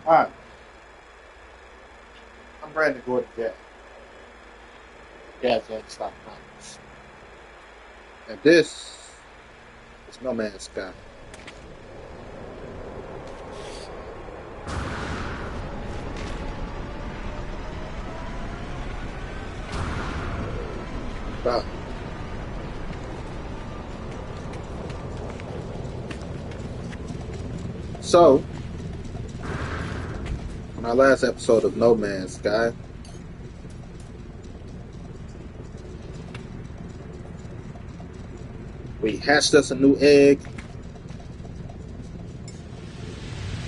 Hi, I'm Brandon Gordon Jazz on Stock Comics. And this is No Man's Sky. About So, on our last episode of No Man's Sky, we hatched us a new egg.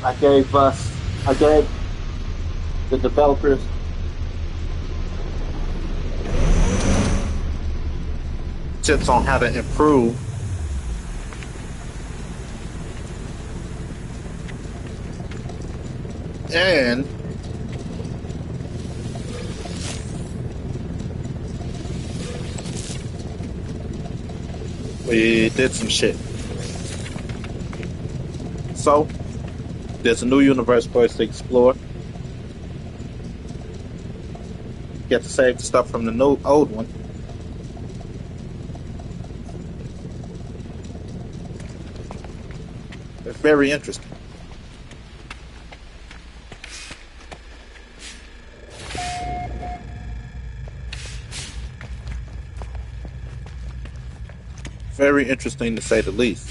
I gave the developers tips on how to improve and we did some shit. So, there's a new universe for us to explore. Get to save the stuff from the new old one. It's very interesting. Very interesting to say the least.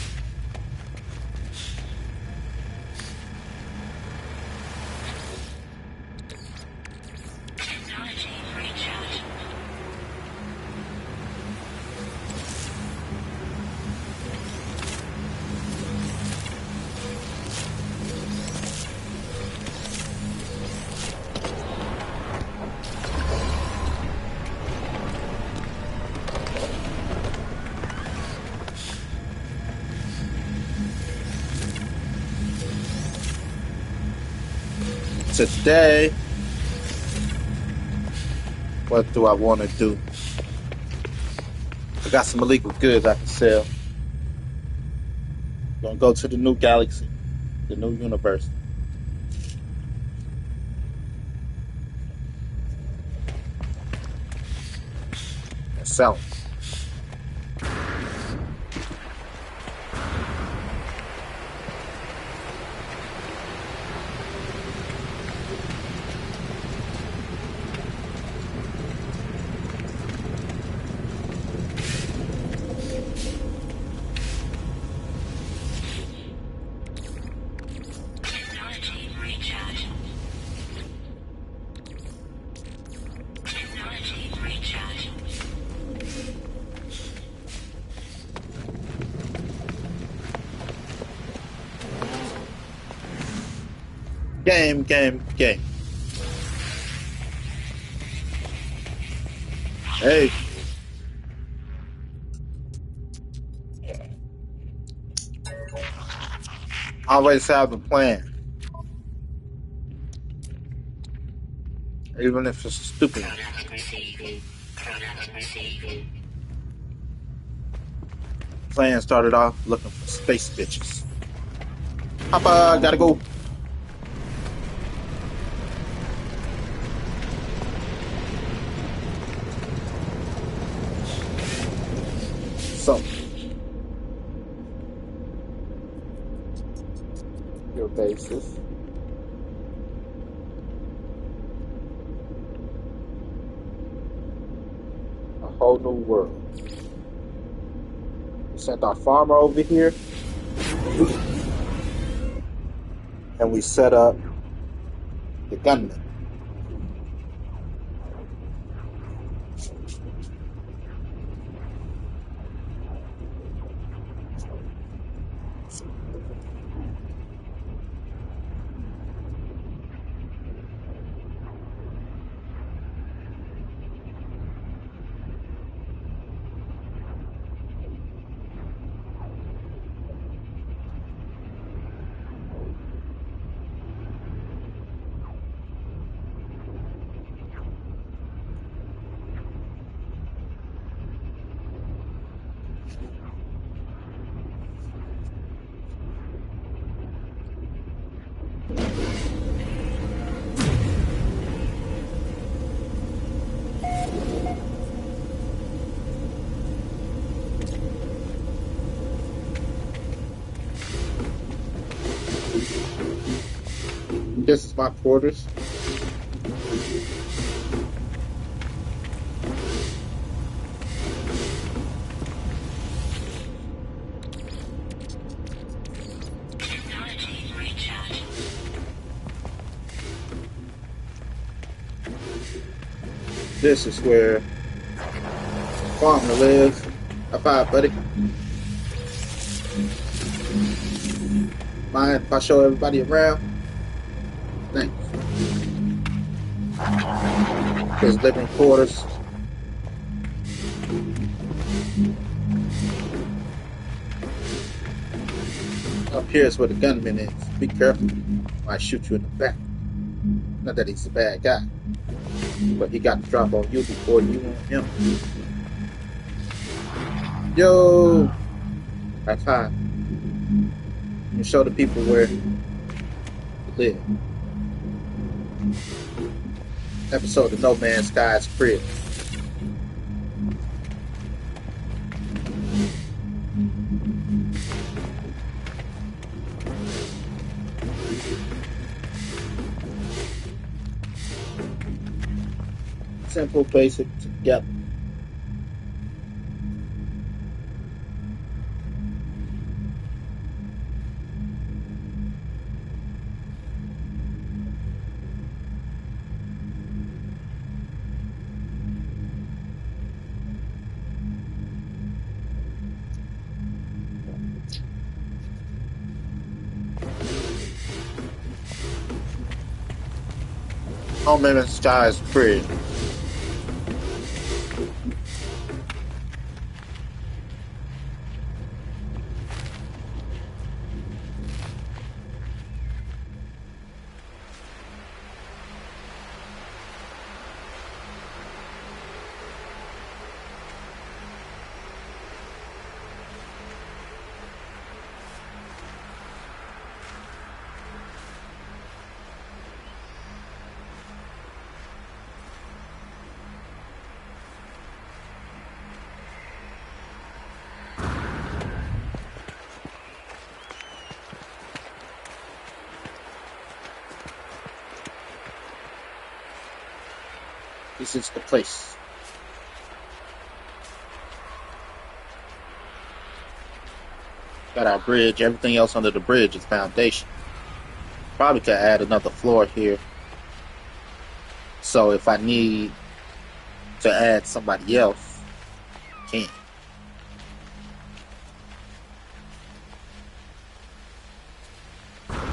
Today, what do I want to do? I got some illegal goods I can sell. Gonna go to the new galaxy, the new universe, and sell them. Game. Hey, always have a plan, even if it's stupid. Plan started off looking for space bitches. Papa, gotta go. So, your basis. A whole new world. We sent our farmer over here, and we set up the gunman. This is my quarters. This is where Farmer lives. High five, buddy. Mind if I show everybody around? Thanks. His living quarters. Up here is where the gunman is. Be careful. Might shoot you in the back. Not that he's a bad guy, but he got to drop on you before you on him. Yo! High five. You show the people where you live. Episode of No Man's Sky's Crib. Simple, basic, together. No Man's Sky's Crib. This is the place. Got our bridge. Everything else under the bridge is foundation. Probably could add another floor here. So if I need to add somebody else, I can.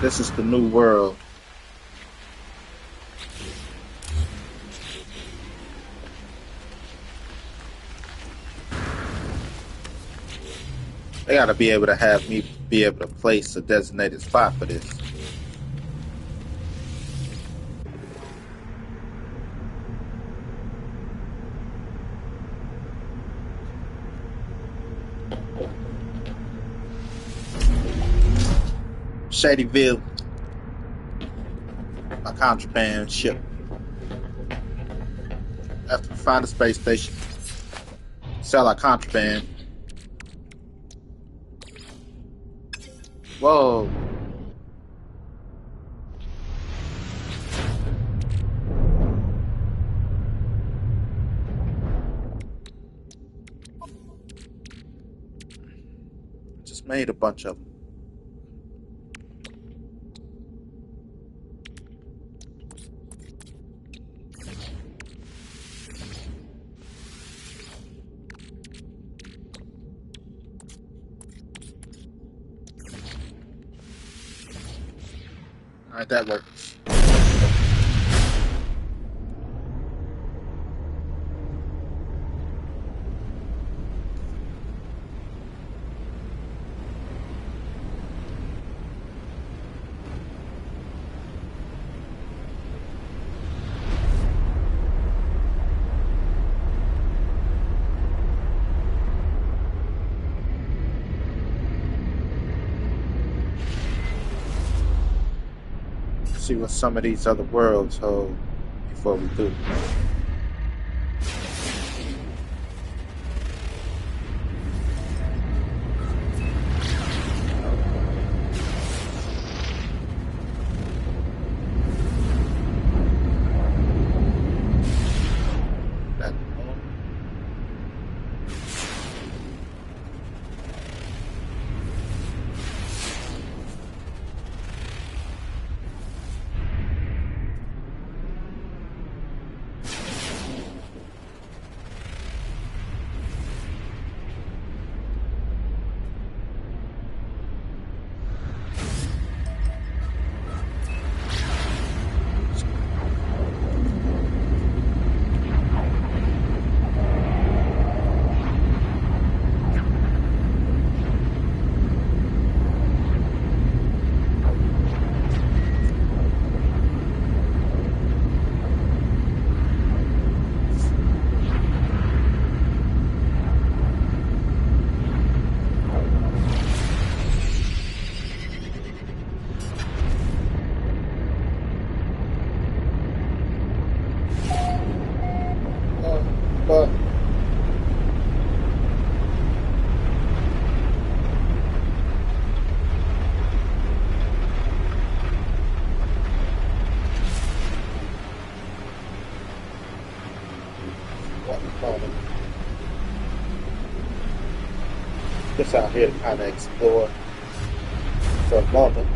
This is the new world. They gotta be able to have me be able to place a designated spot for this. Shadyville, my contraband ship. After we find a space station, sell our contraband. Whoa. Just made a bunch of them. All right, that works. See what some of these other worlds hold before we do. just out here to kind of explore for a moment.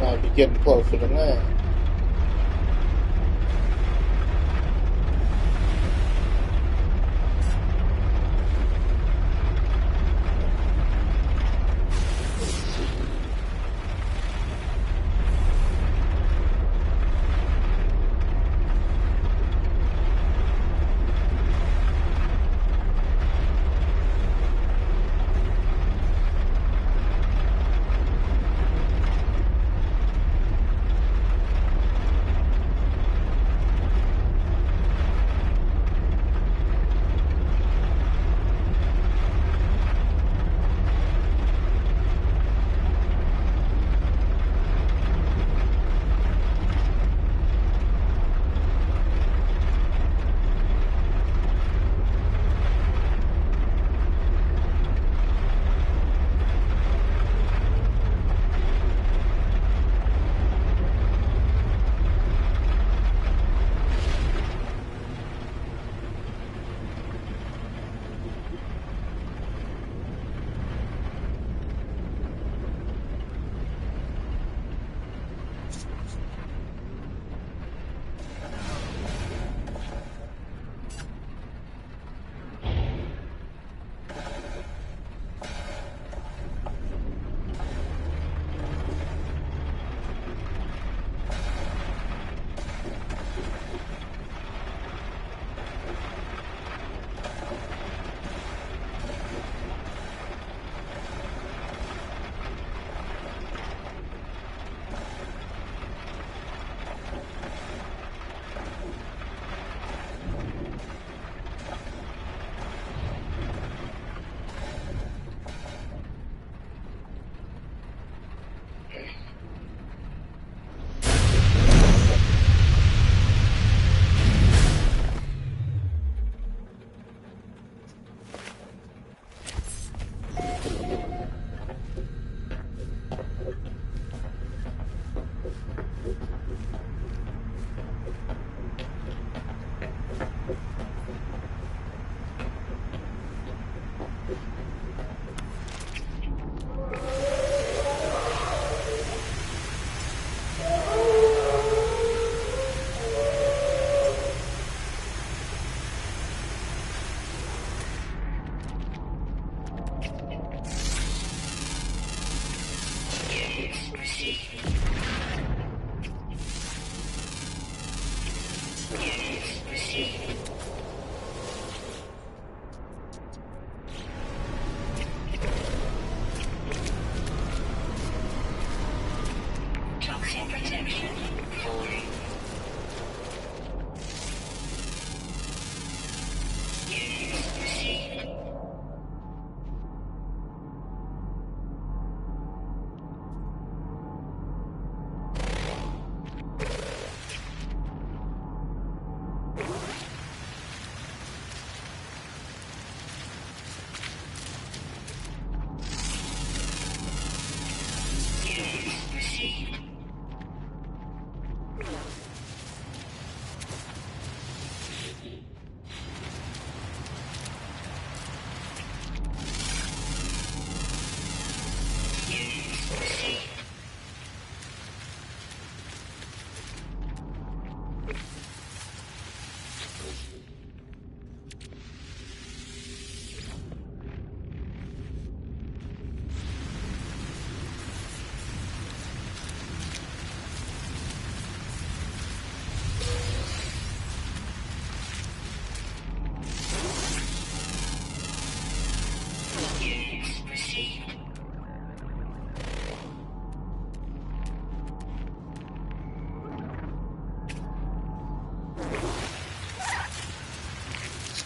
Might be getting closer to land.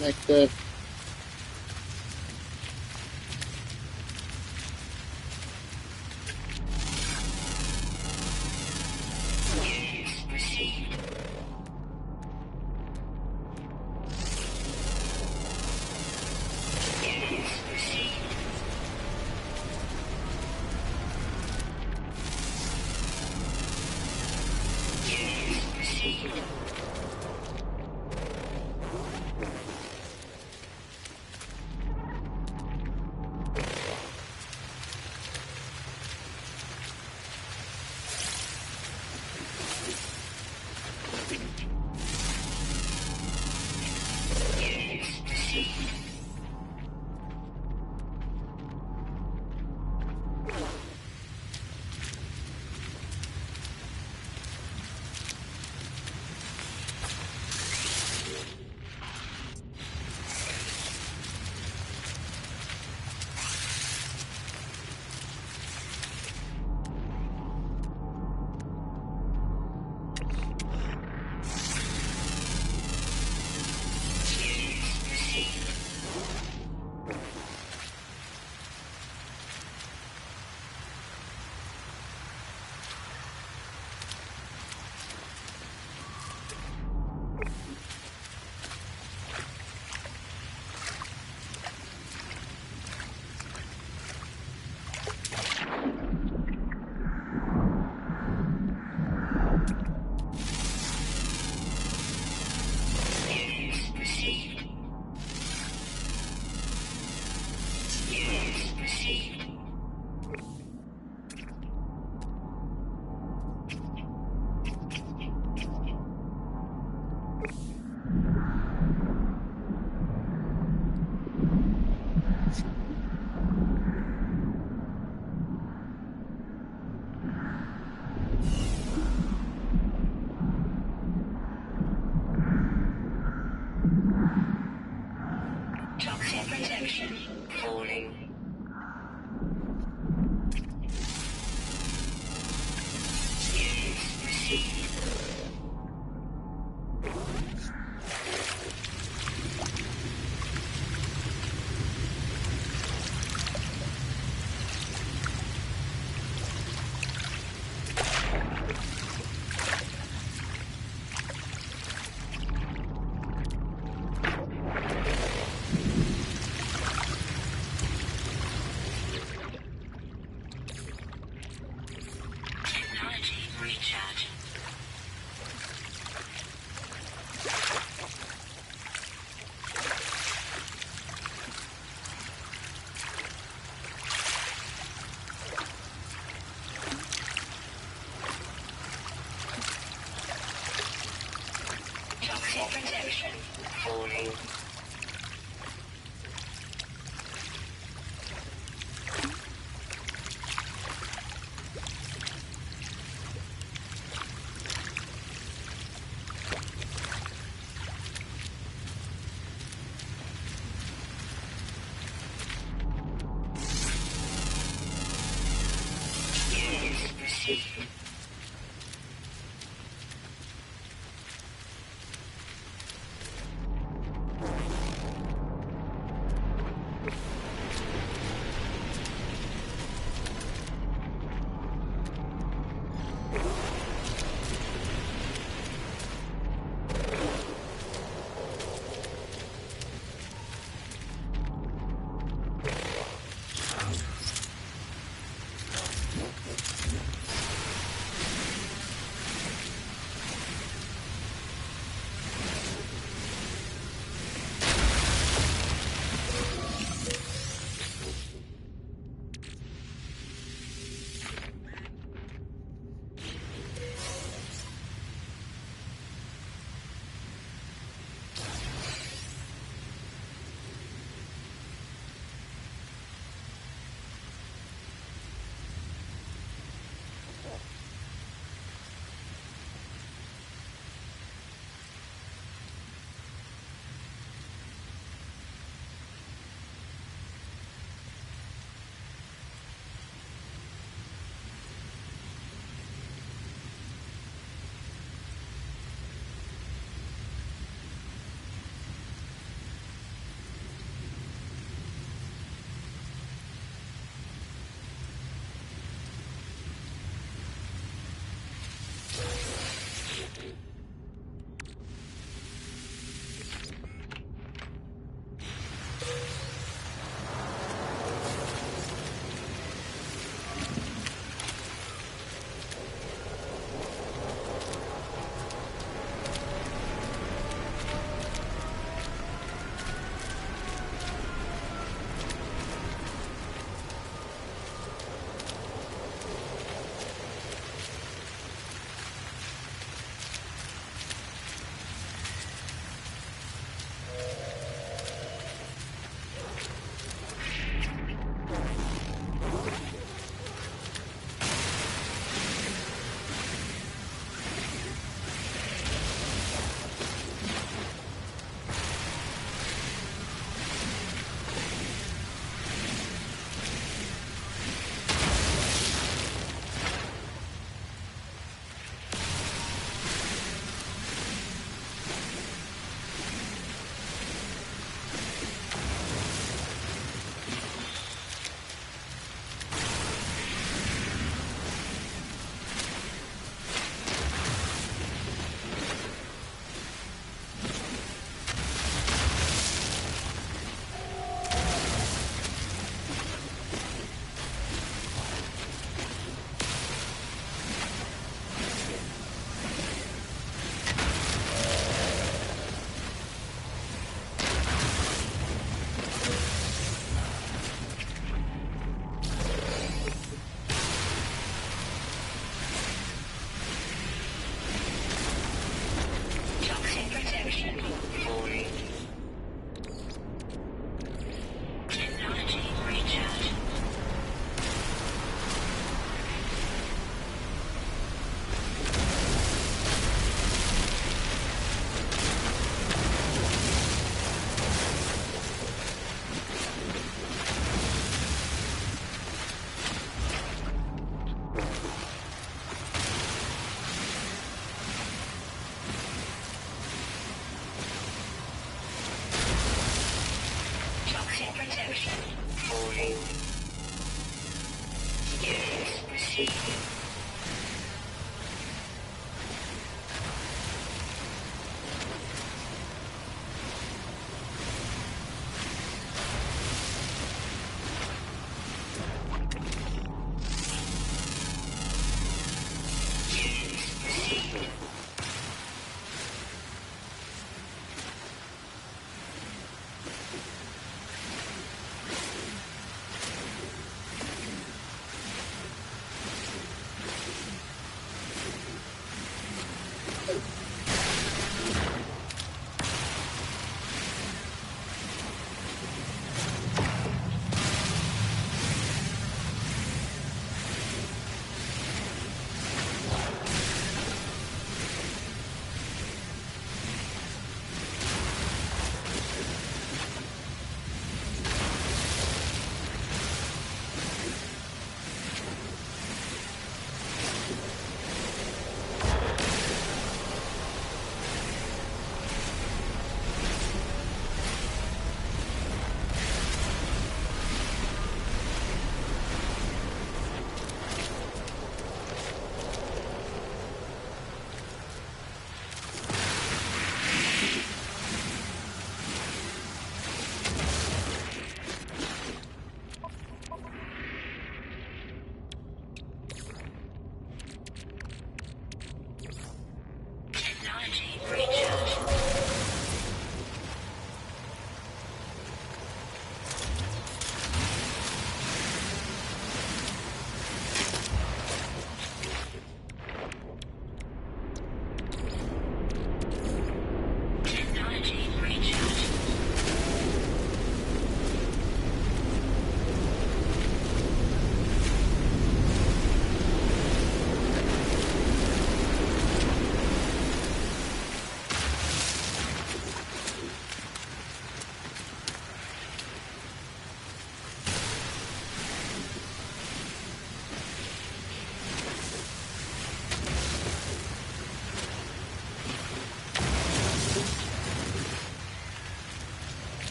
Like that.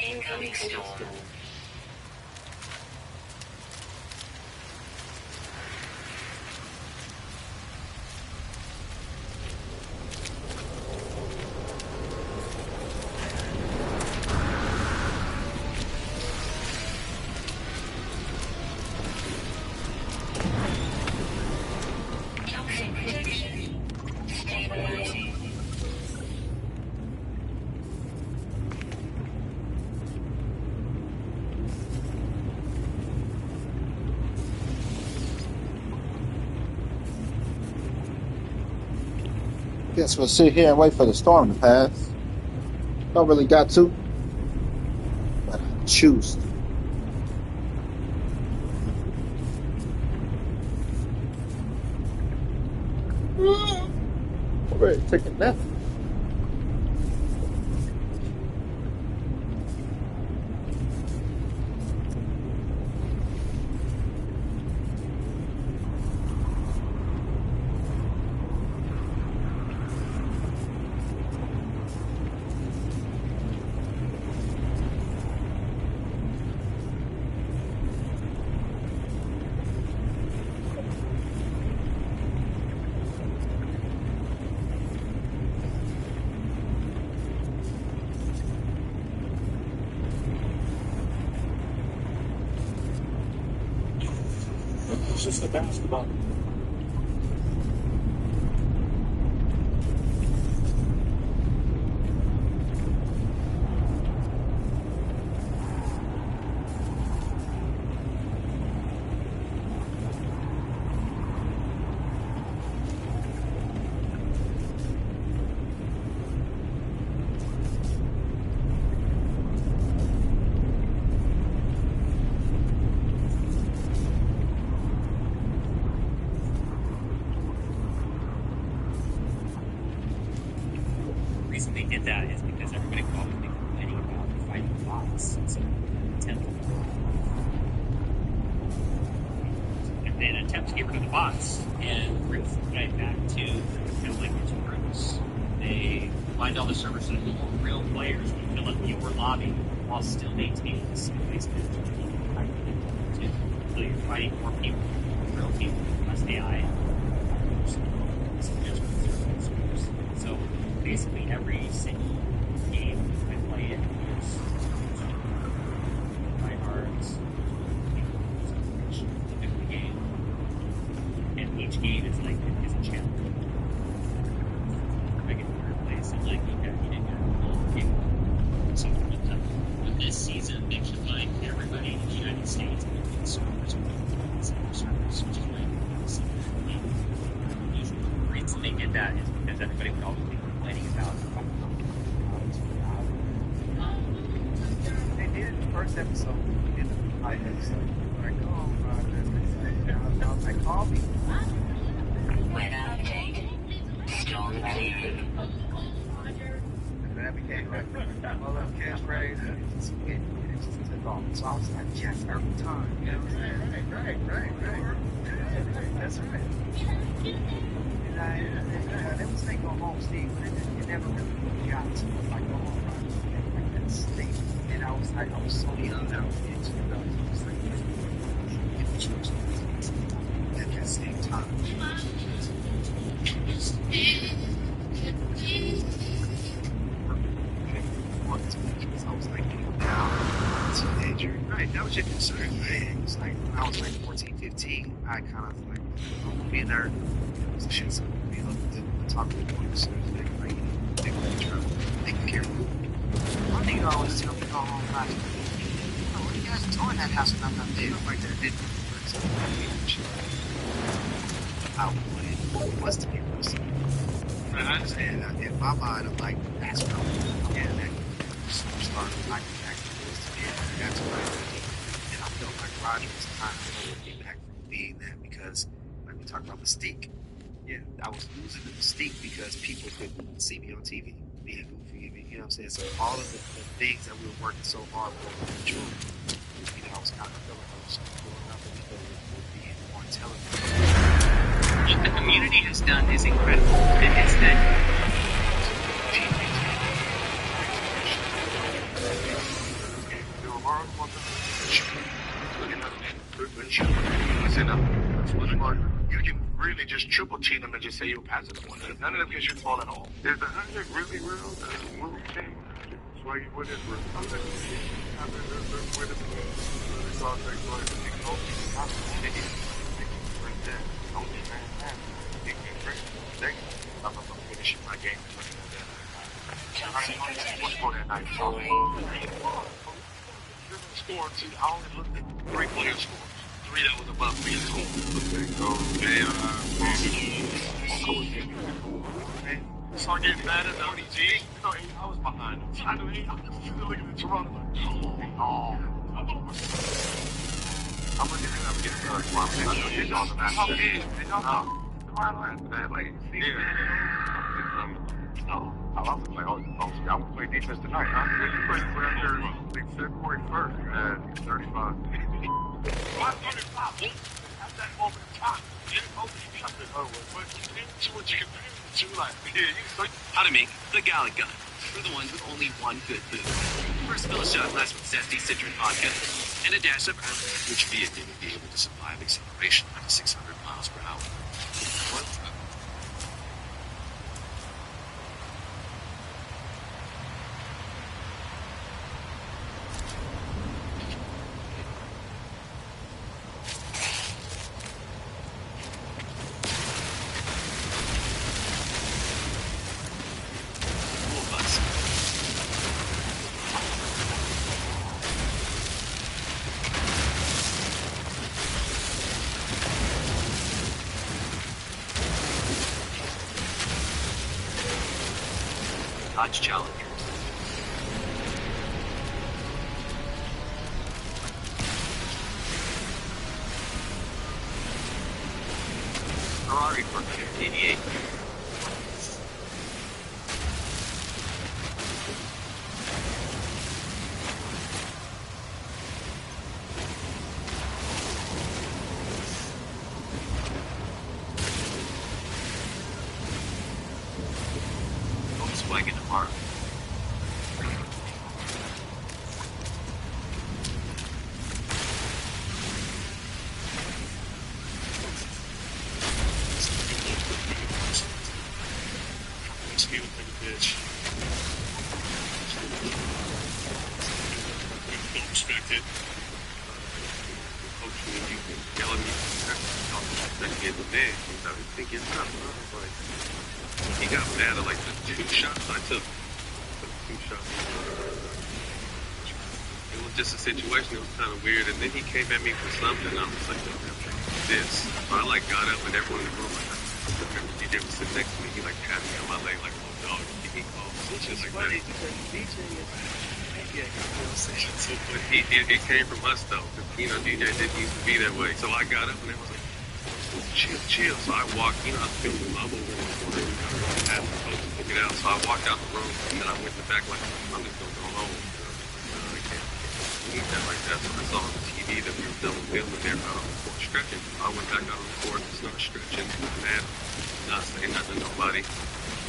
Incoming storm. Toxic protection. Stabilizing. Guess we'll sit here and wait for the storm to pass. Don't really got to, but I choose to. I'm ready to take a nap. It's just a basketball. The reason they did that is because everybody called me complaining about fighting bots. So temple. an attempt to get rid of the bots and bring Fortnite back to kind of like its roots. They find all the servers that are real players and fill up your lobby while still maintaining the skill-based management. So you're fighting more people, more real people, less AI. So basically every single game I play in is tryhards, the game. And each game is like is a challenge. I get to third place and like you didn't get a game. So with this season they should like everybody in the United States and servers servers, which is like the reason they did that is because everybody would always be complaining about they did the first episode in the pilot episode. Like, oh god, I was like, call me. When update, storm cleared. And that became like my little catchphrase. It just took off. So I was like, yes, every time. You know what I'm saying? Right. That's right. And they would say go home, Steve, but it never really got to like go home, right? Like that state. And I was so young, I was into it. I was like, at that same time. I was like getting down as a teenager. Right, that was your concern, right? It was like when I was like 14, 15, I kind of like being there. It was a shit, so you know, the talk with the boys, like, they were trying to take care of me. One thing you always tell me, go home, like, what are you guys doing that house when I'm not there? Like that didn't I was to be honest. And I understand that in my mind, I'm like, that's what I'm getting that superstar like activist. And that's what I did. And I felt like Roger was kind of holding me back from being that because, like we talked about Mystique. Yeah, I was losing the Mystique because people couldn't see me on TV. Being goofy, you know what I'm saying? So all of the things that we were working so hard for were true. You know, I was kind of feeling like I was growing up and people were being more intelligent. What the community has done is incredible. It is that you can really just triple cheat them and just say you'll pass it one. None of them can shoot the ball at all. Is the 100 really real? What we think? What is real? I'm not I'm finishing my game and looking at that. What's going on tonight? Score two. I only looked at 3 players' scores. 3 that was above me in school. Start getting mad at the ODG. You know, I was behind him. I was looking at Toronto like, oh. I'm getting hurt. I know all the matches. I love to play all these folks. I want to play defense tonight, huh? You play after February 1st at 35. Why 35? At that moment in time, you didn't hope you got it over. But you didn't do what you can do. Like, How to make the Gallic Gun for the ones with only one good food. First, fill a shot glass with zesty citron vodka and a dash of earth, which vehicle will be able to survive acceleration up to 600 miles per hour. Dodge Challenger. Ferrari 488. like in the park. Excuse me, bitch. Don't respect it. Coach me, you can yell at me. Then he the man. He's out here thinking tough. Like, he got mad at like the 2 shots I took. The 2 shots. It was just a situation. It was kind of weird. And then he came at me for something. I was like, this. So I like got up and everyone in the room, like, DJ was sitting next to me. He like patted me on my leg like a little dog. He called some shit like that. So, but it came from us though. You know, DJ didn't used to be that way. So I got up and it was like, chill. So I walked, you know, I was feeling the bubble in the corner. I had to took it out. So I walked out the room and then I went in the back like, I'm just gonna go home. I can't leave that like that. So I saw on the TV that we were double filming there for stretching. I went back out on the court and started stretching. Man, not saying nothing to nobody.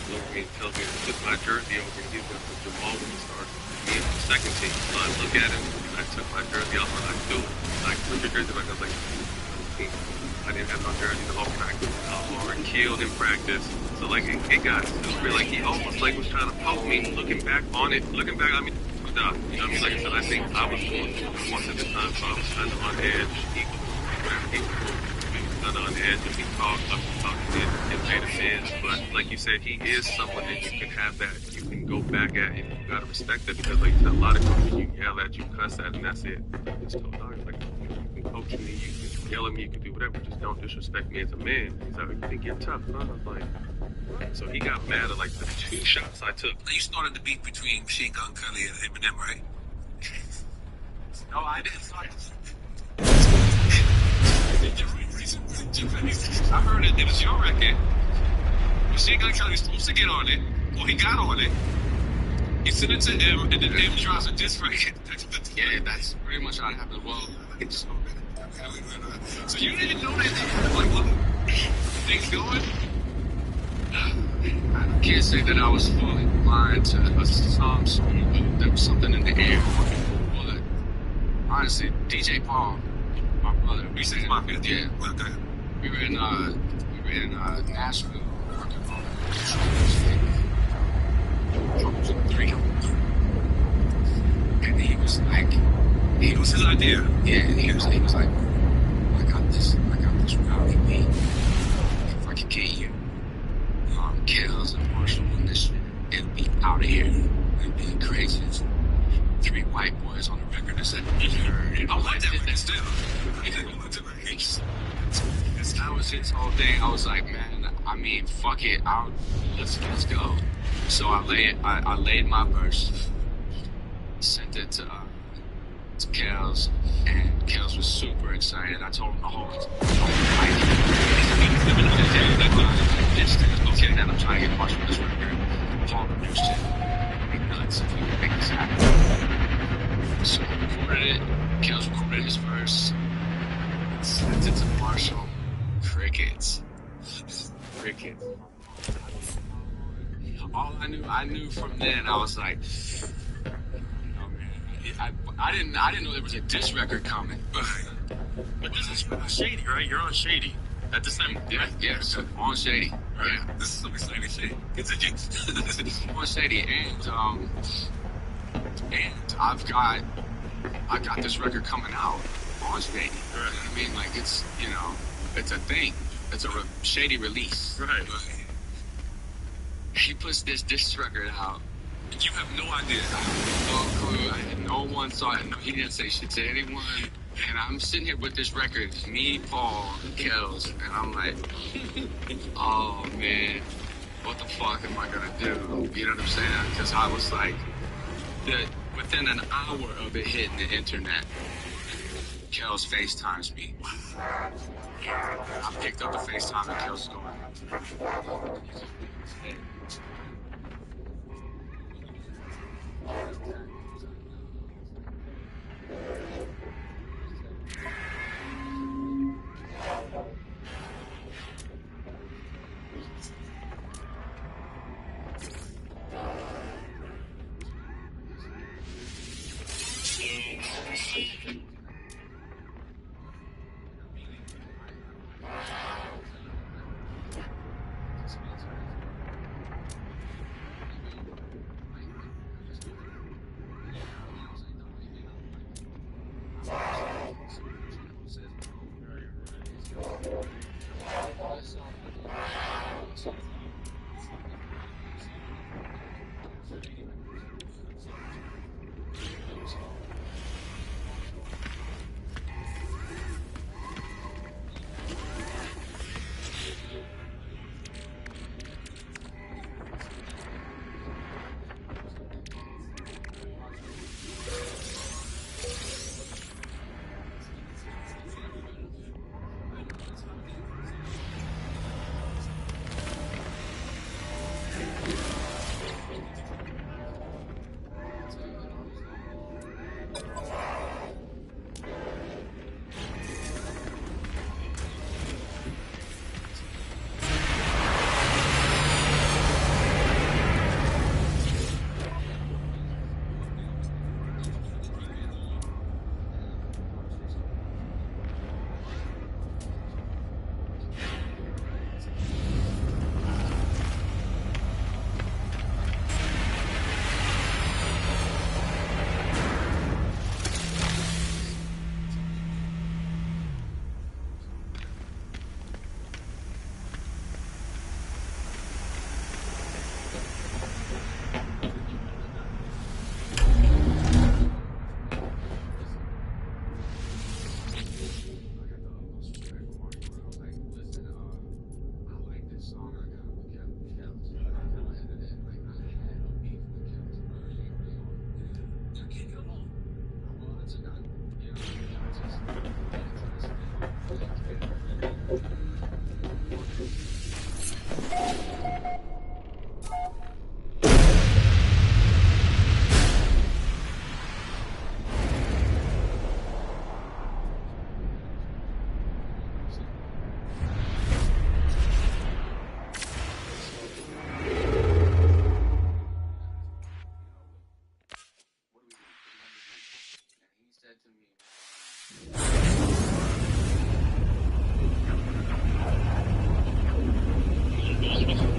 Look at me and tells me to put my jersey over and he's gonna put Jamal in the start. Me on the second team. So I look at him and I took my jersey off and I do it. I put your jersey back. I was like, I didn't have no jersey the whole practice. I was already killed in practice. So like it got super like he almost like was trying to poke me. Looking back, I mean, you know what I mean? Like I said, I think I was going once at a time, so I was kind of on edge. He was kind of on edge and he talked it made sense. But like you said, he is someone that you can have that you can go back at and you gotta respect it because like a lot of coaches you yell at, you cuss at, and that's it. Just told dogs like you can coach me, you can yell at me, you can do whatever, just don't disrespect me as a man. He's like, you think you're tough, huh? I was like, so he got mad at like the 2 shots I took. You started the beef between Machine Gun Kelly and Eminem, right? No, I didn't start. I heard it was your record. Machine Gun Kelly was supposed to get on it. Well, he got on it. He sent it to him, and then him drops a diss record. Yeah, that's pretty much how it happened. Well, so you didn't know that they had like little things going? I can't say that I was fully blind to a song, but there was something in the air. But honestly, DJ Paul, my brother, We say my fifth. yeah, Okay. we were in Nashville working on Troubles in 3. And he was like, It was his idea. yeah, and he was like, I got this rowdy beat. If I could get you, Kells and Marshall on this shit, it'll be out of here. It'll be crazy. 3 white boys on the record that said, I like that record still. that was his whole thing. I was like, man, I mean, fuck it, let's go. So I laid my verse, sent it to Kells, and Kells was super excited. I told him the whole okay, then I'm trying to get Marshall this record. Paul produced it. Make nuts if we can make this happen. So I recorded it. Kells recorded his verse. Sent it to Marshall. Crickets. All I knew from then, I was like, oh man, I didn't know there was a diss record coming. But this is Shady, right? You're on Shady. At the same time. Yeah, so on Shady. Right. Yeah. This is some exciting shit. Continue. On Shady, and I got this record coming out on Shady. Right. You know what I mean? Like it's a thing. It's a Shady release. Right. He puts this record out. You have no idea. No clue. No one saw it. No, he didn't say shit to anyone. And I'm sitting here with this record, me, Paul, and Kells, and I'm like, oh man, what the fuck am I gonna do? You know what I'm saying? Because I was like, within an hour of it hitting the internet, Kells FaceTimes me. I picked up the FaceTime and Kells was going,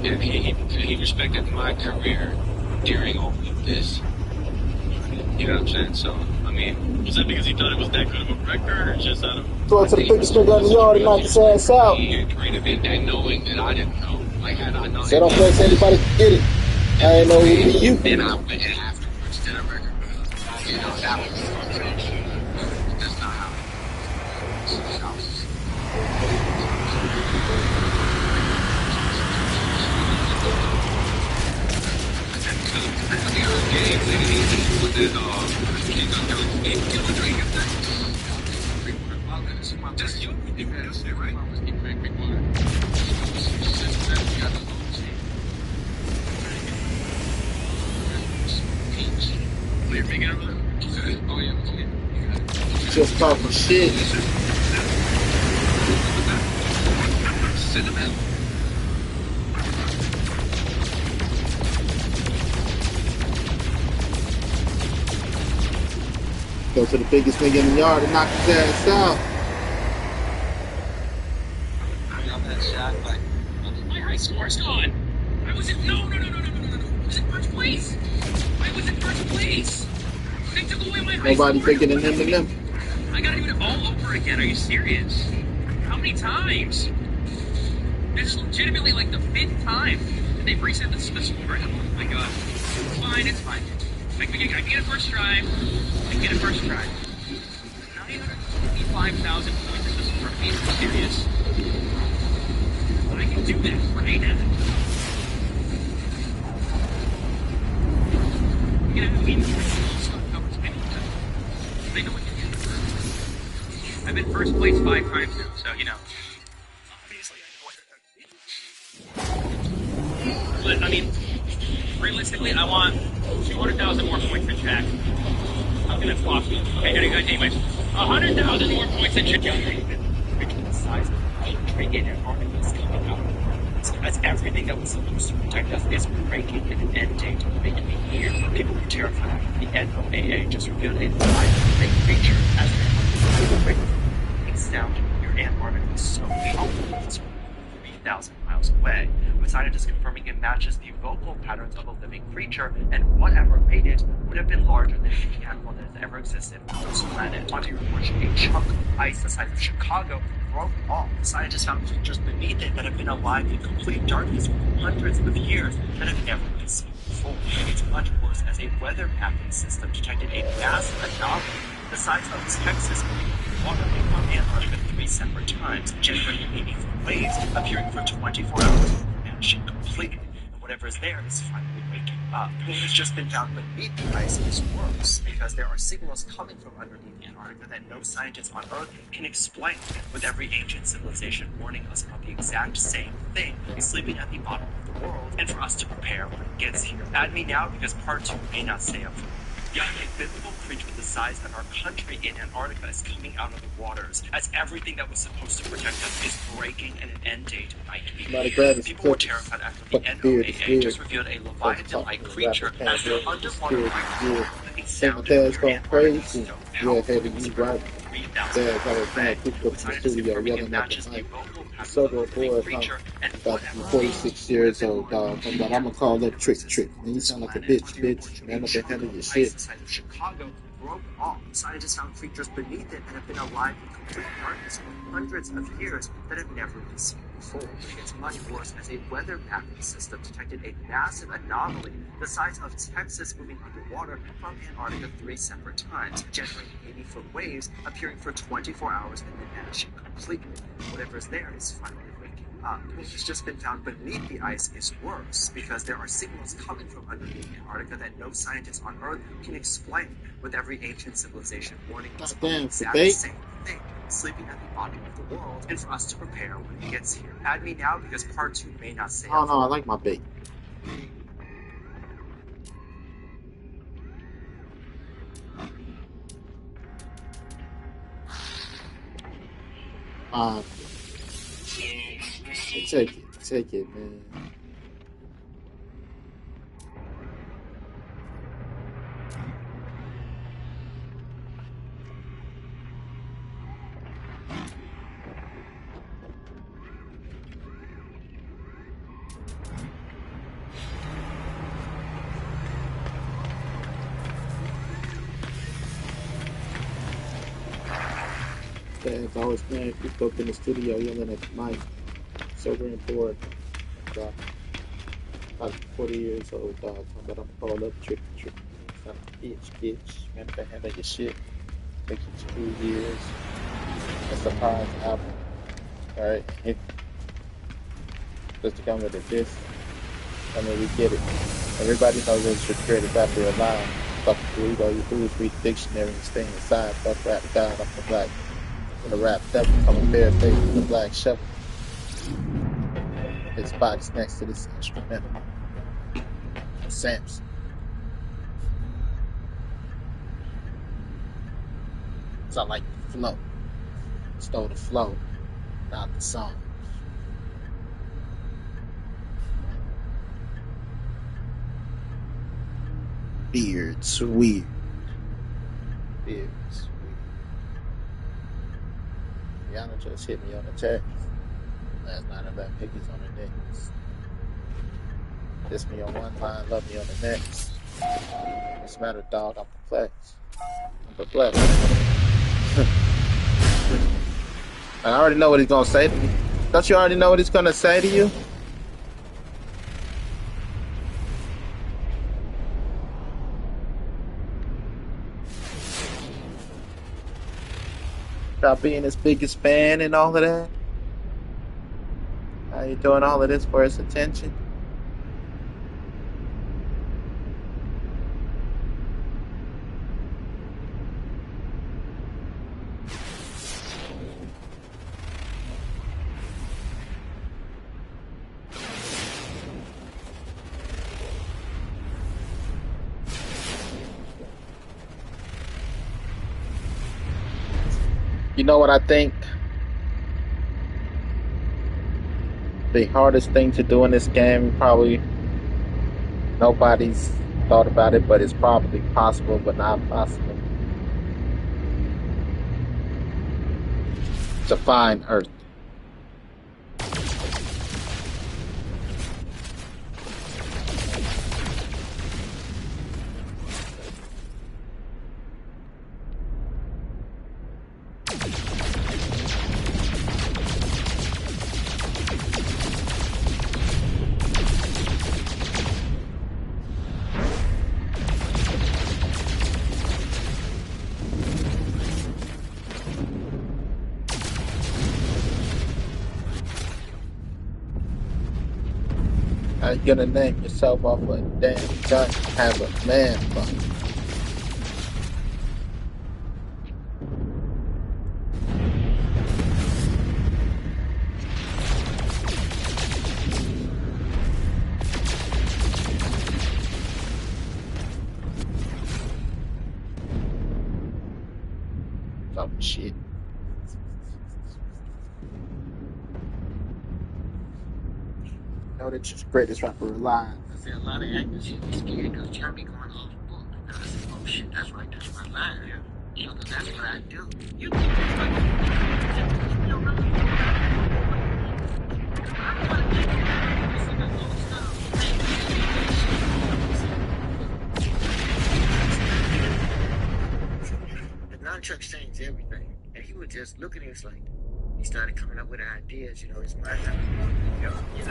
And he respected my career during all of this. You know what I'm saying? So, I mean, was that because he thought it was that good of a record, or just out of... Throw it to the biggest nigga in the yard and knock his ass out. And knowing that I didn't know. Like, had I known... So don't flex anybody can get it. I ain't know who you. Then I went in afterwards to the record. You know, that was... That's not how it was. Just you, right? Clear, make it over there. Okay. Oh yeah. Just talking shit. Cinnamon. Go to the biggest nigga in the yard and knock his ass out. My high score's gone. I was in no. I was in first place. I was in first place. They took away my high score. Nobody bigger than him and them. I gotta do it all over again. Are you serious? How many times? This is legitimately like the 5th time that they've reset the score. Oh my god. It's fine. I get a first try. I get a first try. 955,000 points in the score. Are you serious? I can do that right now. You know, they know what to do. I've been first place 5 times now, so you know. Obviously, I know what. But I mean, realistically, I want 200,000 more points than Jack. How can that possible? Okay, anyways, 100,000 more points than Jack. The size of the freaking army is coming out. walls, as everything that was supposed to protect us is breaking in an end date to make me here. People were terrified. The NOAA just revealed a live creature as they sound near Antarctica so powerful it's 3,000 miles away, with scientists confirming it matches the vocal patterns of a living creature, and whatever made it would have been larger than any animal that has ever existed on this planet. Monty reports a chunk of ice the size of Chicago broke off. Scientists found creatures beneath it that have been alive in complete darkness for hundreds of years that have never been seen before. It's much worse, as a weather mapping system detected a massive anomaly the size of Texas moving water from Antarctica 3 separate times, generating 80-foot waves appearing for 24 hours and vanishing completely. And whatever is there is finally waking up. What has just been found beneath the ice is worse, because there are signals coming from underneath Antarctica that no scientist on Earth can explain, with every ancient civilization warning us about the exact same thing, sleeping at the bottom of the world, and for us to prepare when it gets here. Add me now, because part 2 may not stay up for Young, a biblical creature the size of our country in Antarctica is coming out of the waters, as everything that was supposed to protect us is breaking, and an end date might be here. People were terrified after the NOAA just revealed a Leviathan-like creature as their underwater microphone. It sounded near Antarctica. Yeah, had to use right. 3,000 Dad, I was trying to cook up in the studio yelling at the mic. So boy, about 46 years old, dog. But I'm gonna call that trick. Man, you sound like a bitch. Man, up and handle your shit. Chicago broke off. Scientists found creatures beneath it and have been alive in complete darkness for hundreds of years that have never been seen before. It's much worse, as a weather mapping system detected a massive anomaly the size of Texas moving underwater from Antarctica 3 separate times, generating 80-foot waves appearing for 24 hours and then vanishing completely. Whatever is there is finally waking up. What has just been found beneath the ice is worse, because there are signals coming from underneath Antarctica that no scientist on Earth can explain, with every ancient civilization warning us about the exact same thing, sleeping at the bottom of the world, and for us to prepare when it gets here. Add me now, because part 2 may not stay up. Oh no, I like my bait. Take it, man. Dad's always playing cooped up in the studio yelling at the mic. So very important. About 40 years old, dog. But I'm gonna call up trick. Son of a bitch. Man, if I handle your shit, take you 2 years. A surprise album. Alright. Just to come with it, this. I mean, we get it. Everybody knows it's your creative after a line. Fuck the Guido, you fools read the dictionary and stay inside. Fuck rap God, I'm the black. With a rap devil, come a bare face with a black shovel. His box next to this instrumental. Samson. So I like the flow. Stole the flow, not the song. Beard's weird. Rihanna just hit me on the text last night about pickies on the necks. Kiss me on one line, love me on the next. What's the matter, dog? I'm perplexed. I already know what he's gonna say to me. Don't you already know what he's gonna say to you? About being his biggest fan and all of that. How you doing all of this for his attention? You know what I think? The hardest thing to do in this game, probably nobody's thought about it, but it's probably possible, but not possible. To find Earth. How you gonna name yourself off a damn gun? Have a man bun. Some shit. Know that you're the greatest rapper alive. I say a lot of actors should be scared because Jeremy going off book. And I said, oh shit, that's right, that's my line. Yeah. You know, because that's what I do. You think that's like, you don't know. I want to get this is the old stuff. The nunchucks changed everything. And he would just look at it, it's like, he started coming up with ideas, you know, his mind, you know, he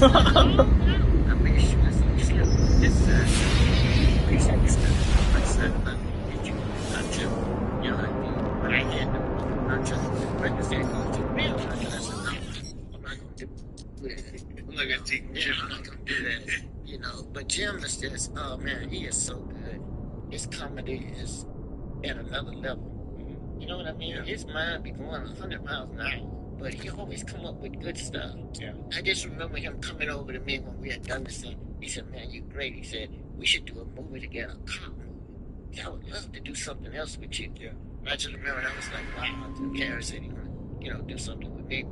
I mean, she was this side, my son, did you not you? You know what I mean? But I had to not just breakfast and go to the meal. I said, no, I'm not going to do that. I'm not gonna take Yeah, I'm not going to do that. You know, but Jim is just, oh man, he is so good. His comedy is at another level. You know what I mean? Yeah. His mind be going 100 miles an hour, but he always come up with good stuff. Yeah. I just remember him coming over to me when we had done this thing. He said, man, you great. He said, we should do a movie together, a cop movie. Yeah, I would love to do something else with you. Yeah. I just remember I was like, wow, Karen said he wanted, you know, do something with me.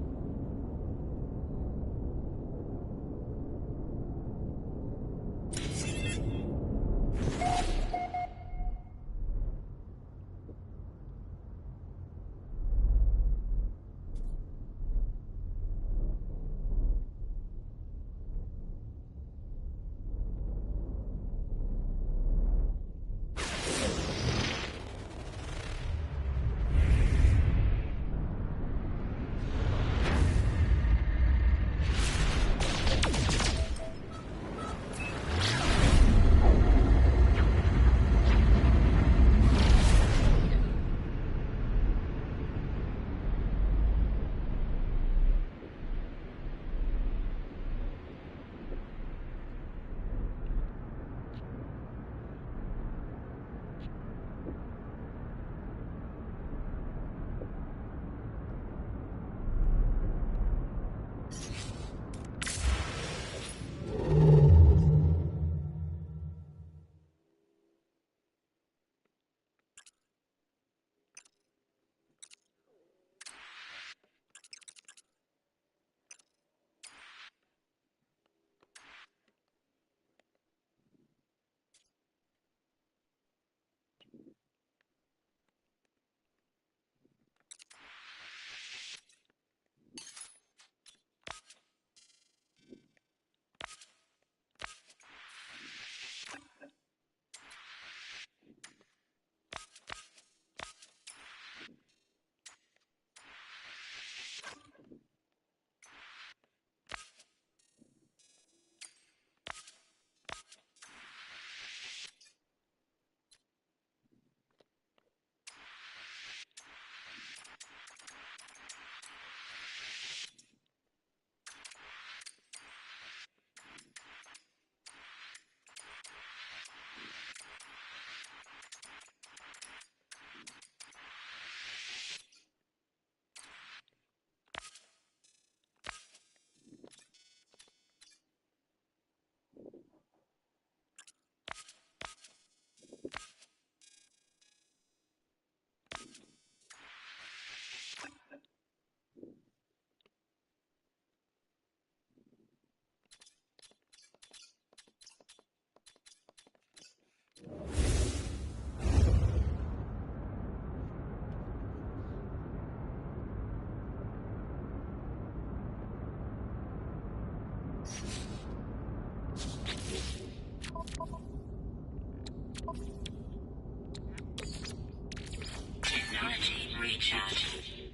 chat.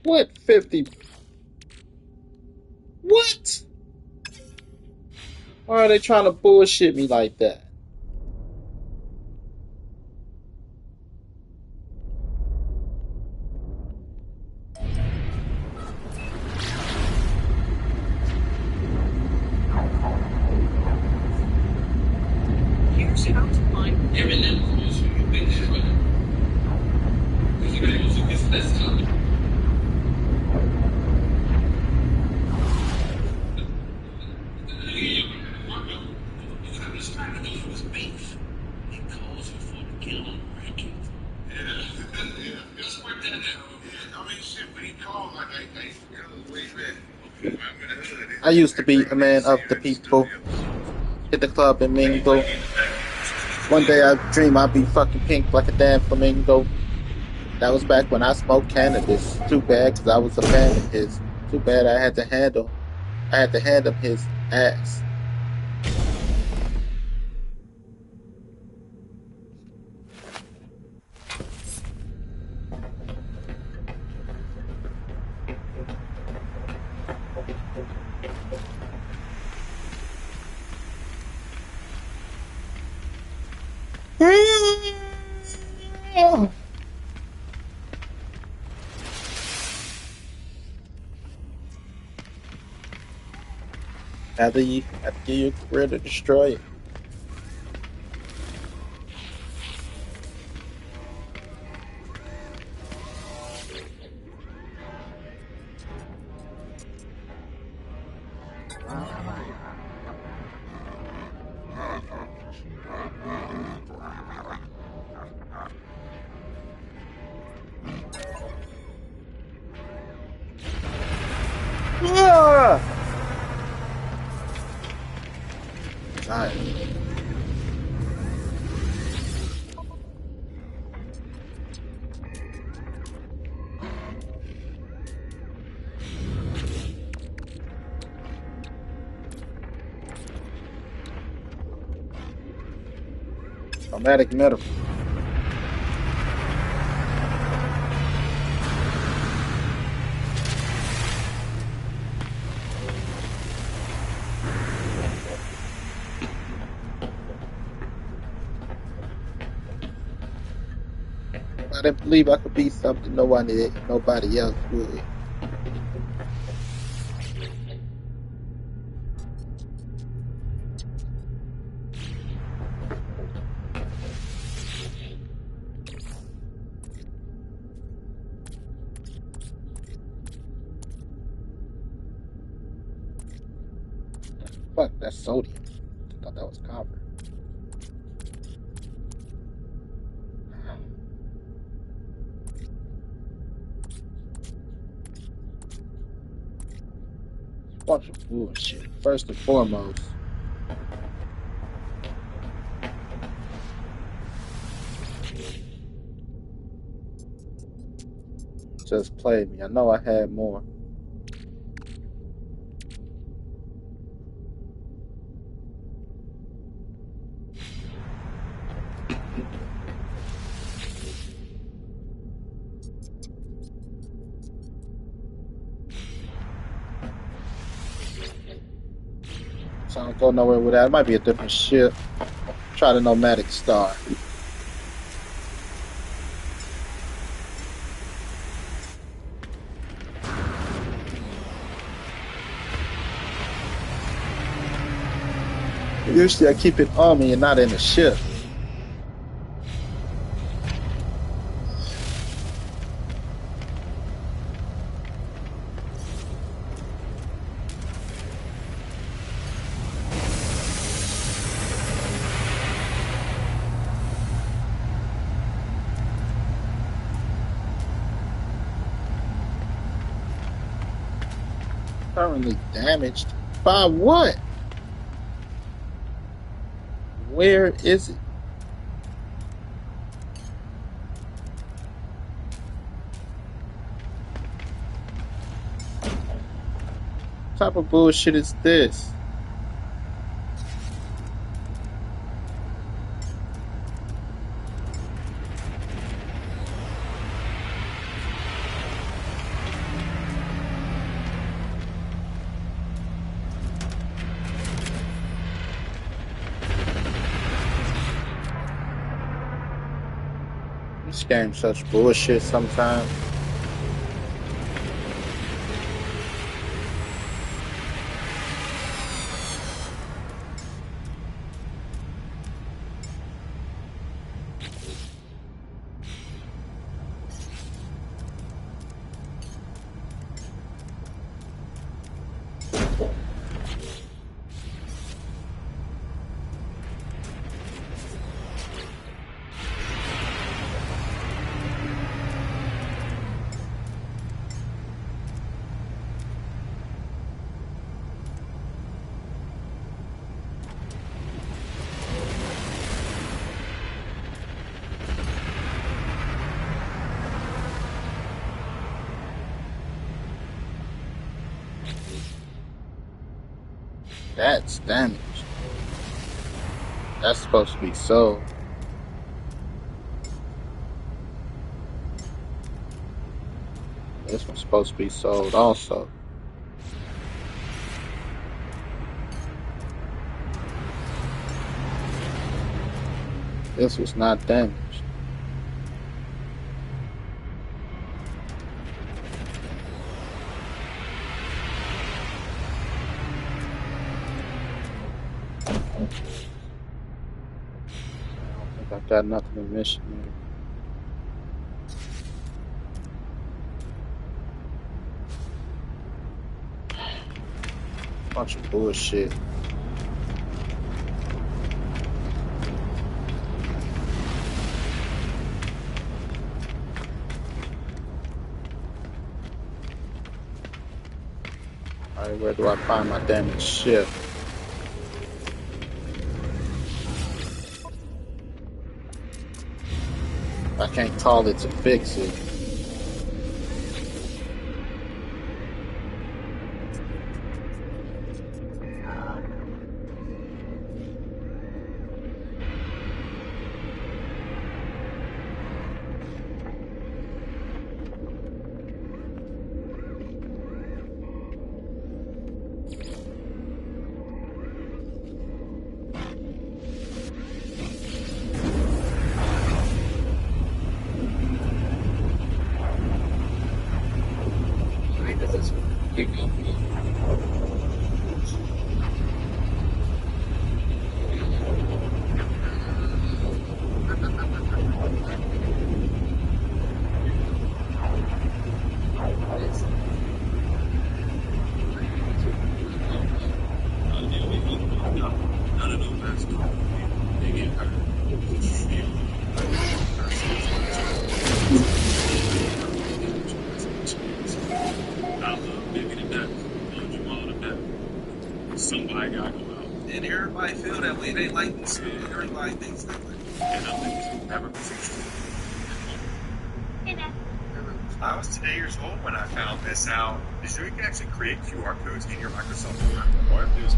What 50? What? Why are they trying to bullshit me like that? Here's how to find I used to be a man of the people. Hit the club and mingle. One day I dream I'd be fucking pink like a damn flamingo. That was back when I smoked cannabis. Too bad, cause I was a fan of his. Too bad I had to hand him his ass. After you give your career to destroy it. Chromatic metal. I didn't believe I could be something nobody else would. Fuck, that's sodium. I thought that was copper. Bunch of bullshit. First and foremost, just played me. I know I had more. So I don't go nowhere with that. It might be a different ship. Try the Nomadic Star. Usually I keep it on me and not in the ship. Currently damaged. By what? Where is it? What type of bullshit is this? This game's such bullshit sometimes. That's damaged. That's supposed to be sold. This one's supposed to be sold also. This was not damaged. I got nothing in Michigan. Bunch of bullshit. Alright, where do I find my damaged ship? I can't call it to fix it. Somebody got to go out. And everybody feel that way. They like this. Everybody thinks that way. And I think it's never consensual. I was 10 years old when I found this out. Did you know you can actually create QR codes in your Microsoft Word? All I have to do is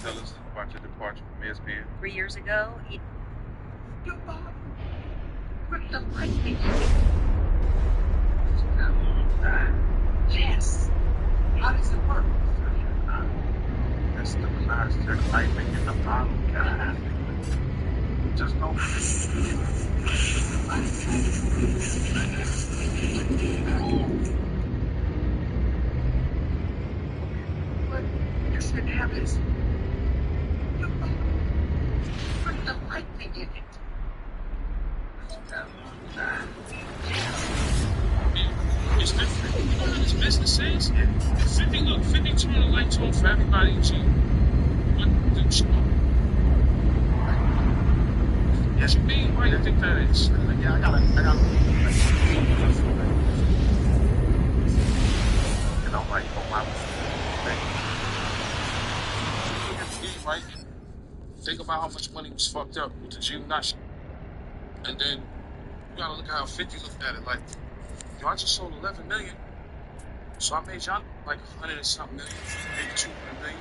Tell us about your departure from ESPN. 3 years ago, Yes. How does it work? It's the plastic lightning in the bottle, guy. Just don't. But you shouldn't have this. Put the lightning in it. It's different. You know how this business is? 50 turn the lights on for everybody in G. What do you Yes, you mean? Why do you think that is? Yeah, I got You know, like, oh my. Right? Think about how much money was fucked up with the June Nash. And then you gotta look at how 50 looked at it. Like, yo, I just sold 11 million. So I made y'all like 100 and something million, maybe 200 million.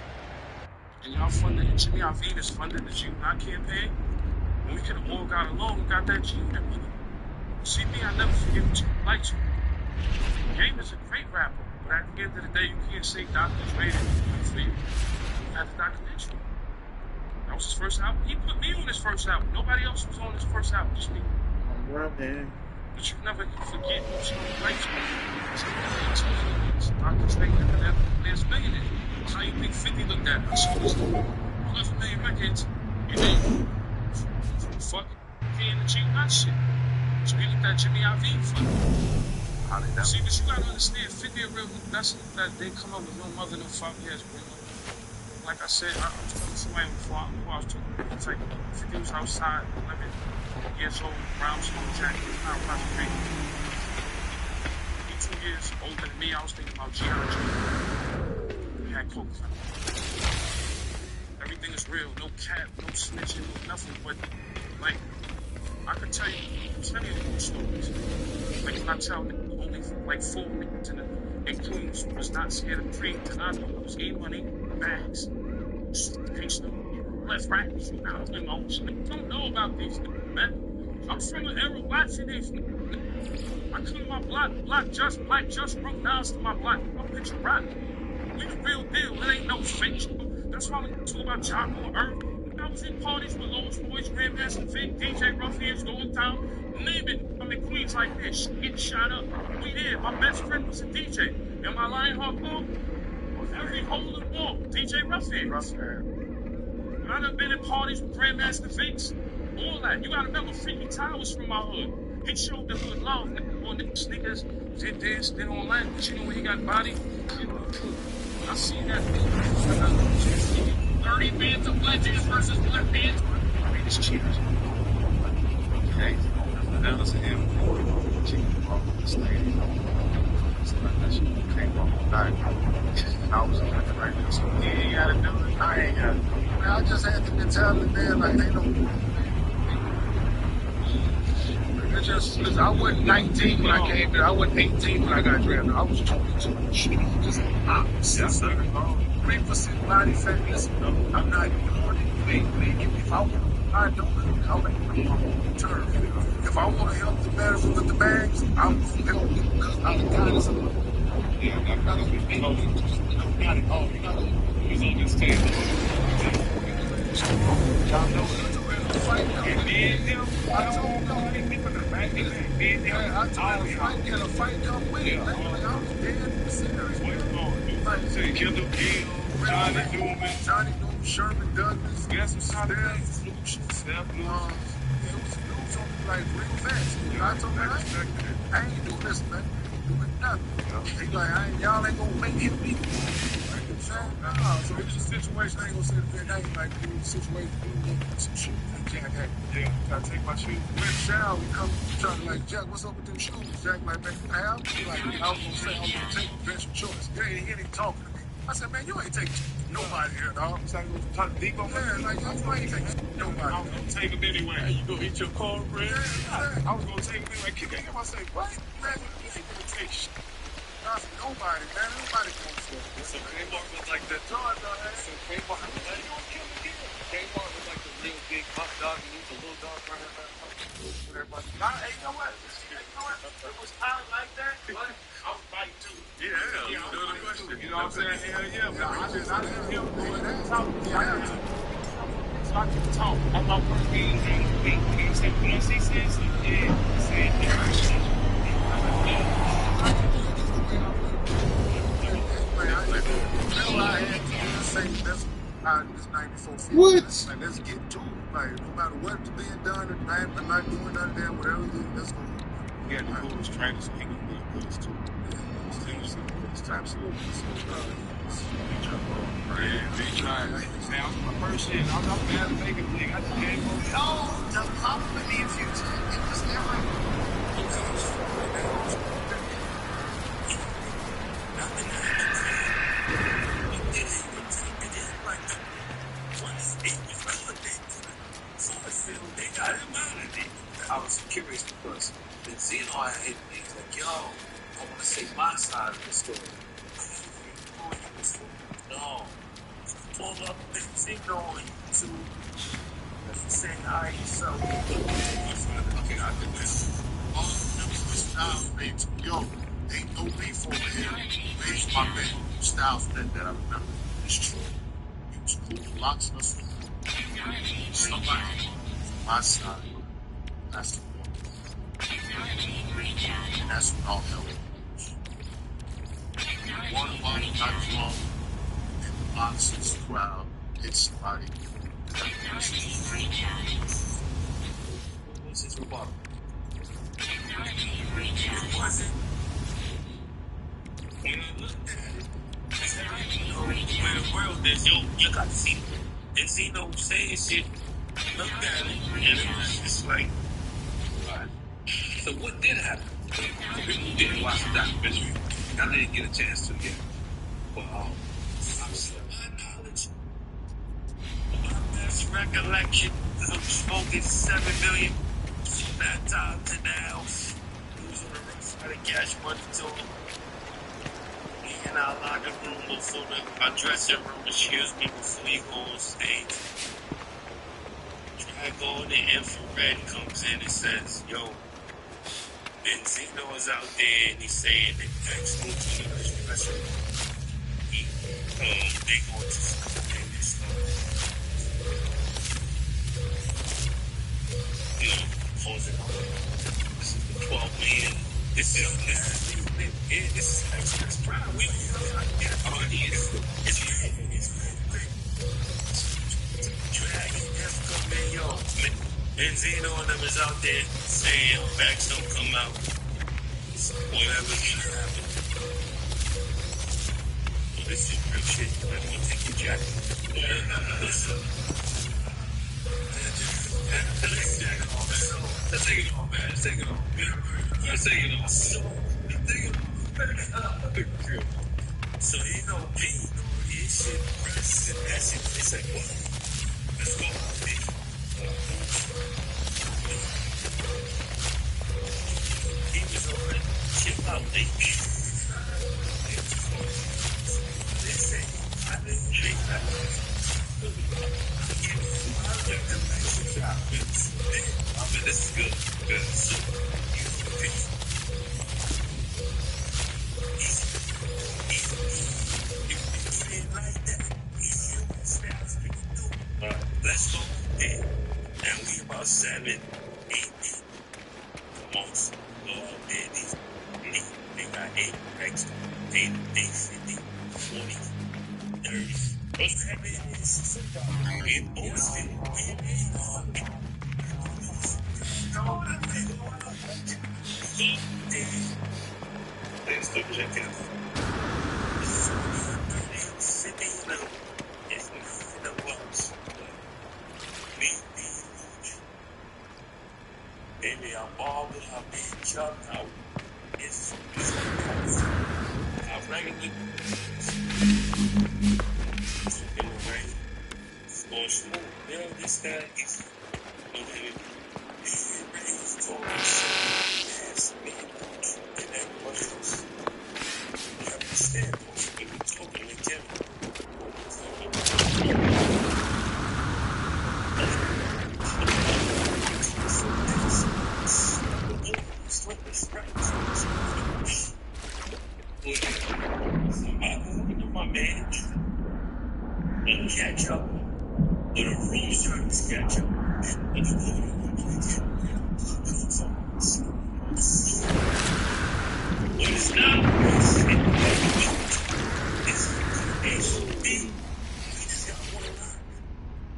And y'all funded, Jimmy Alvinas funded the June Not campaign. When we could have all got along and got that June that money. See me, I never forget what you like to. Game is a great rapper, but at the end of the day, you can't say Dr. Dre didn't do it for you. You had the documentary. That was his first album. He put me on his first album. Nobody else was on his first album, just me. Well, man. But you never forget who's on the lights. Dr. Dre never that last millionaire. How you think 50 looked at? I saw this 11 million records. You think fucking and the G Nut shit. So he looked at Jimmy Iovine for it. See, but you gotta understand, 50 a real that's that they come up with no mother, no father, he has bring up. Like I said, I was telling somebody before I was talking, it's like 50 was outside, 11 years old, brown skin jacket, not watching crazy. 2 years older than me, I was thinking about geology. We had coke. Everything is real, no cap, no snitching, no nothing, but like, I could tell you plenty of more stories. Like when I tell niggas, only like 4 niggas in Queens was not scared of cream, and I knew it was E-Money, bags, gangster, left, right, out in my own shit. Don't know about these niggas, man. I'm from an era watching these niggas. I come to my block just wrote Nas to my block. I'm picture rock. We the real deal, it ain't no fake shit. That's why we talk about John on Earth. I was in parties with Lois Boys, Grandmaster Vic, DJ Ruffians, going down, name it. I'm in Queens like this, getting shot up. We there. My best friend was a DJ. Am I lying hardcore? Every hole in the wall, DJ Ruffians. I done been in parties with Grandmaster Vics, all that. You gotta remember, Freaky Ty was from my hood. He showed the hood love on the sneakers, did this, did all that. But you know when he got bodied? I seen that. 30 bands of legends versus black bands. Greatest cheers. Okay. That was him. Chicken off the stadium. So that shit came off the night. I was like, right now. So you ain't gotta do it. I ain't gotta do it. I just had to tell them, man, like, they don't. It's just, listen, I wasn't 19 when I came there. I wasn't 18 when I got drafted. I was 22. Just opposite. 3% body fat. Listen, I'm not doing it. If I want to do it, I'll make it turn. If I want to help the better with the bags, I'm going to help you because I'm the guy that's a yeah, I'm not going to be got it all. You got to use on this table. Y'all know the fight. And me and him, I told him, I told him, can a fight come with it? Like, I was dead serious. Say, Kendall Gill, Johnny Newman, Sherman Douglas, Steph Lucius. It was news on me like real fast. I told him, I ain't doing this, man. Doing nothing. He like, y'all ain't gonna make him beat me. So it's a situation, I ain't gonna say the name, like, the situation, some shoes, Jack, yeah, gotta take my shoes. Went shower, we come, trying to like, Jack, what's up with them shoes? Jack, like, man, I was gonna say, I was gonna take the best choice. You ain't hear him talking to me. I said, man, you ain't taking nobody here, dog. So I go talk deep on there, like, you ain't taking nobody. I was gonna take him anyway. Hey, you gonna eat your cornbread? Yeah, I was gonna take him anyway. Kick him, I say, what? Man, you ain't gonna take shit. Nobody, man. Nobody goes for it. So Kmart was like the Kmart was like, Kmart was like the real big hot dog, and he was a little dog running around. Everybody, hey, you know what? It was kind of like that, but I was fighting too. Yeah, you know the question. You know what I'm saying? Hell yeah, man. I didn't hear him doing that. Yeah, I had to. So I could talk. I'm not going to be he said, when I see something, yeah, say it. What? Like, let's get to it. Like, no matter what's being done, I'm not doing none of that. Whatever it is, let's go. He had to pull his trainer so he could be good too. Absolutely. Big try. Now, my first shit, I'm not mad at making big. I just gave him. No, the problem with me a few times. It was never. I was curious because in Zeno I hit things like, yo, I want to say my side of the story. No. Pull up Zeno on YouTube saying, all right, so. Okay, I did this. All of them styles, baby. Yo, ain't no beef over here. Based my man, styles that I remember. It's true. He was cool, lots of us. somebody on my side. That's the one. And that's what all hell was. One body got drunk, and the boxers crowd hit somebody. What's his rebuttal? It wasn't. When I looked at it, where the world is, you got to see Zeno saying shit. Looked at it, and it was just like, Alright. So what did happen? For people who didn't watch the documentary, I didn't get a chance to yet. Well, to my knowledge, my best recollection of smoking 7 million from that time to now. It was on the rough side of cash money to him. Me in our locker room before our dressing room, excuse me, before you go on stage. Drag on the infrared comes in and says, yo, Benzino is out there and he's saying that next move to the dressing room. They going to stop this causing this is the 12 million. This is express crime. We it's dragging F come in, yo. Benzino and them is out there saying facts don't come out. Whatever's gonna happen. Well, this is real shit. You might want to take your jacket. Listen. Let's take it off, man. Let's take it off. Let's take it off. So, you know, B, his shit, press, and that shit, it's like, what? Let's go, B. He was on that chip out, they say, I didn't drink that. I mean, this is good. So, he didn't like that. Alright, let's go there. And we about 7, 8 deep. Most of these. They got 8 next. They 50, 40, 30. What's happening is we Boston. Let's go check it out. Sydney, it's in the Wells. Maybe I'm balding, I'm being chucked out. It's I'm regularly in the rain. It's going smooth. You know, this guy is he's talking yes, me, and that was you understand what we were talking in general. My man, and catch up. But the room starts to catch up. And you what is not it's big. We just got one line.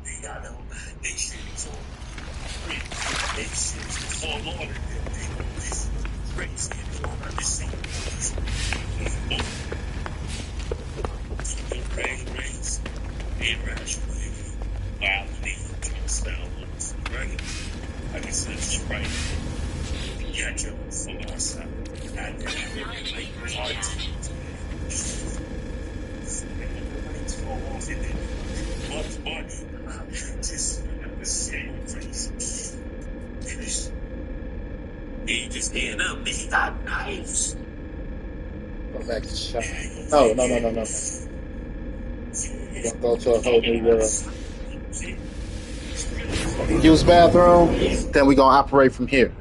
They got no they shit is on. They shit is all order. This crazy. They don't understand. Race, irrational, violently, style, right? I guess that's right. Catch up from our side. I didn't like hard to just the same face. He just getting up. He got knives. Go back to shop. No. We're gonna go to a whole new world. Use bathroom, then we're gonna operate from here.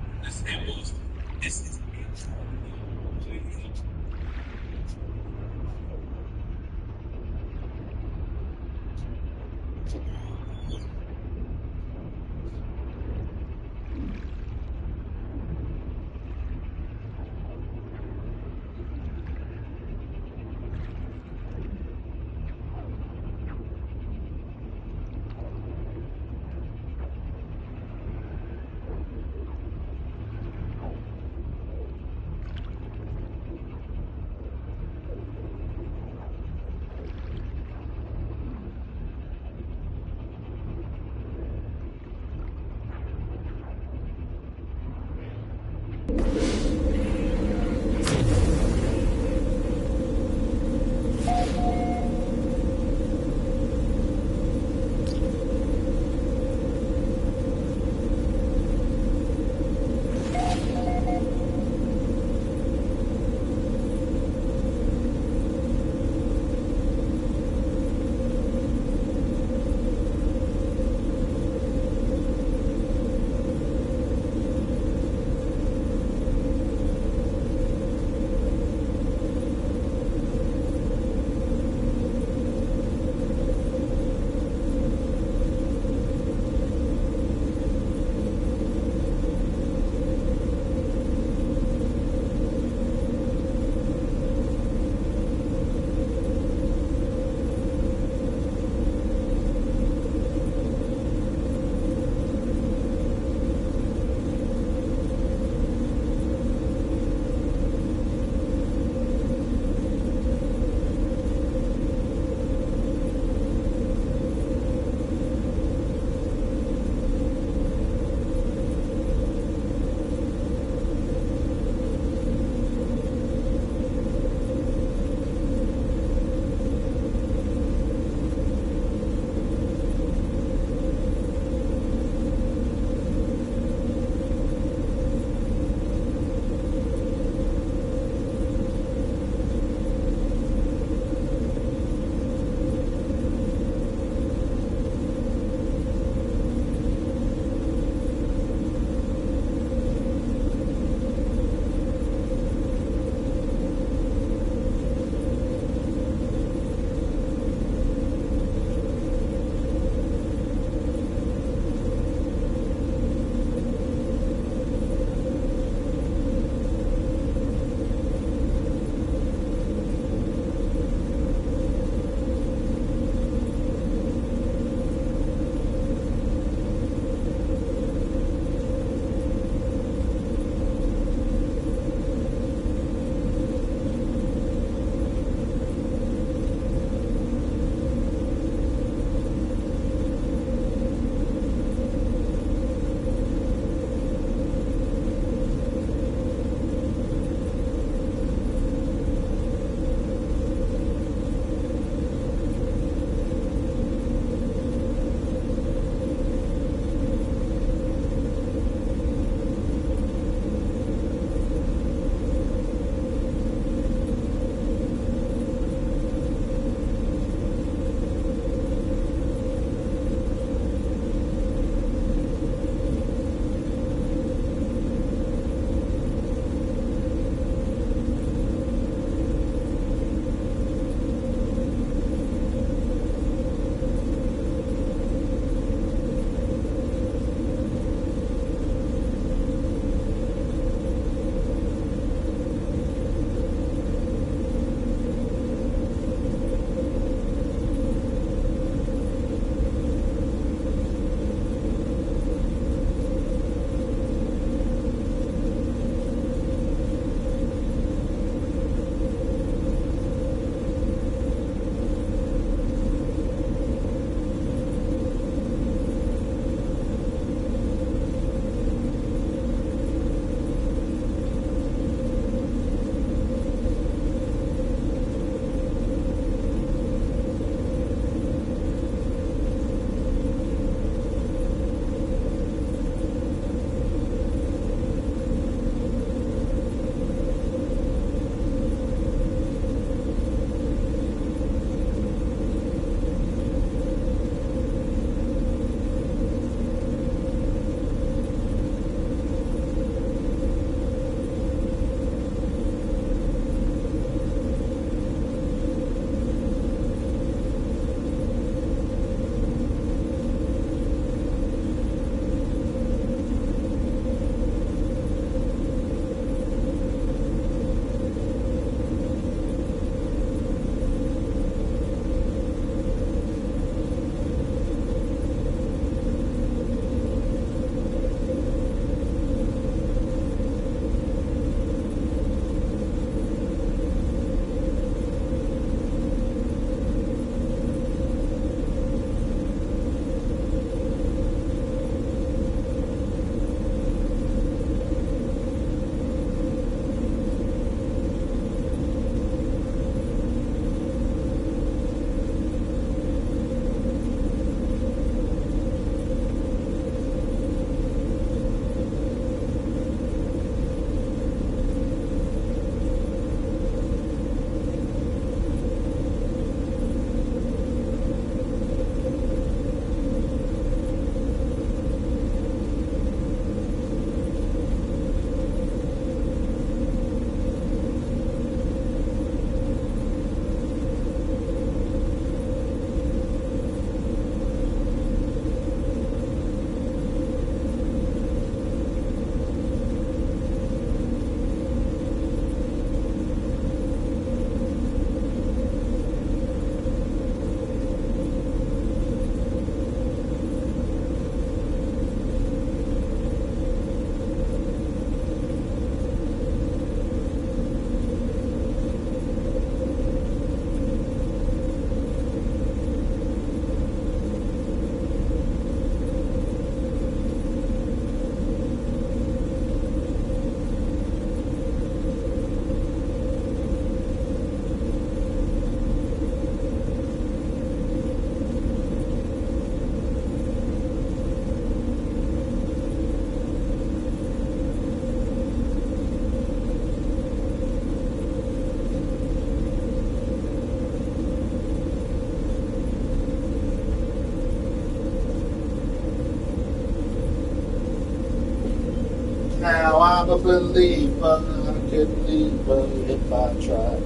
I'm a believer. I could leave if I tried.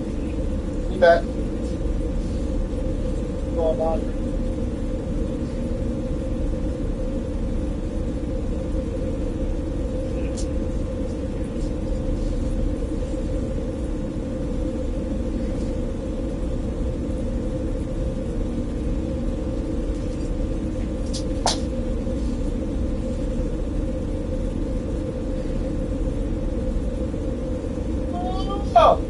You back? Going on? Oh.